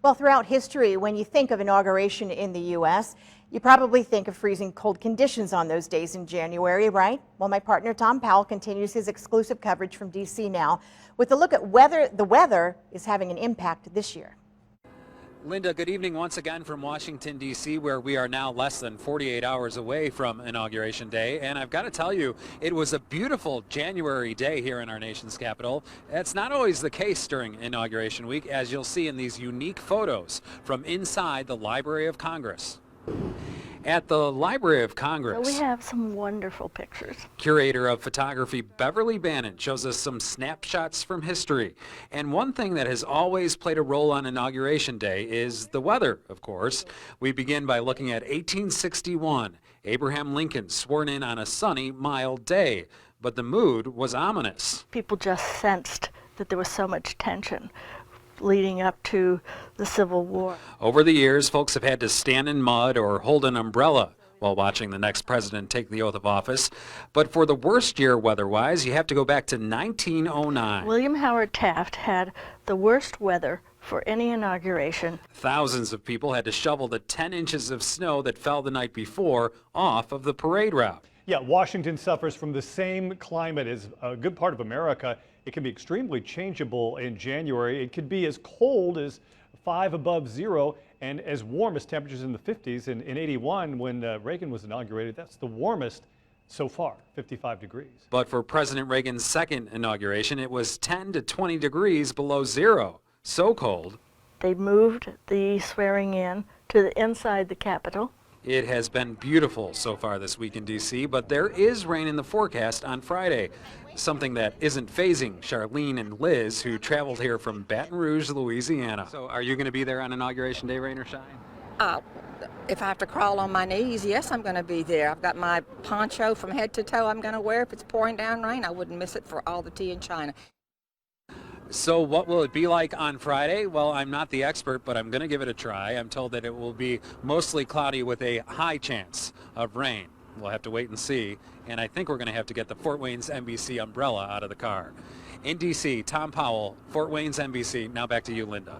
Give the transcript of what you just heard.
Well, throughout history, when you think of inauguration in the U.S., you probably think of freezing cold conditions on those days in January, right? Well, my partner Tom Powell continues his exclusive coverage from D.C. now with a look at whether the weather is having an impact this year. Linda, good evening once again from Washington, D.C., where we are now less than 48 hours away from Inauguration Day. And I've got to tell you, it was a beautiful January day here in our nation's capital. That's not always the case during Inauguration Week, as you'll see in these unique photos from inside the Library of Congress. At the Library of Congress, so we have some wonderful pictures. Curator of photography Beverly Bannon shows us some snapshots from history. And one thing that has always played a role on Inauguration Day is the weather, of course. We begin by looking at 1861. Abraham Lincoln sworn in on a sunny, mild day. But the mood was ominous. People just sensed that there was so much tension leading up to the Civil War. Over the years, folks have had to stand in mud or hold an umbrella while watching the next president take the oath of office. But for the worst year weather-wise, you have to go back to 1909. William Howard Taft had the worst weather for any inauguration. Thousands of people had to shovel the 10 inches of snow that fell the night before off of the parade route. Yeah, Washington suffers from the same climate as a good part of America. It can be extremely changeable in January. It could be as cold as 5 above zero and as warm as temperatures in the 50s. In 81, when Reagan was inaugurated, that's the warmest so far, 55 degrees. But for President Reagan's second inauguration, it was 10 to 20 degrees below zero. So cold. They moved the swearing in to the inside the Capitol. It has been beautiful so far this week in D.C., but there is rain in the forecast on Friday, something that isn't phasing Charlene and Liz, who traveled here from Baton Rouge, Louisiana. So are you going to be there on Inauguration Day, rain or shine? If I have to crawl on my knees, yes, I'm going to be there. I've got my poncho from head to toe I'm going to wear. If it's pouring down rain, I wouldn't miss it for all the tea in China. So what will it be like on Friday? Well, I'm not the expert, but I'm going to give it a try. I'm told that it will be mostly cloudy with a high chance of rain. We'll have to wait and see. And I think we're going to have to get the Fort Wayne's NBC umbrella out of the car. In D.C., Tom Powell, Fort Wayne's NBC. Now back to you, Linda.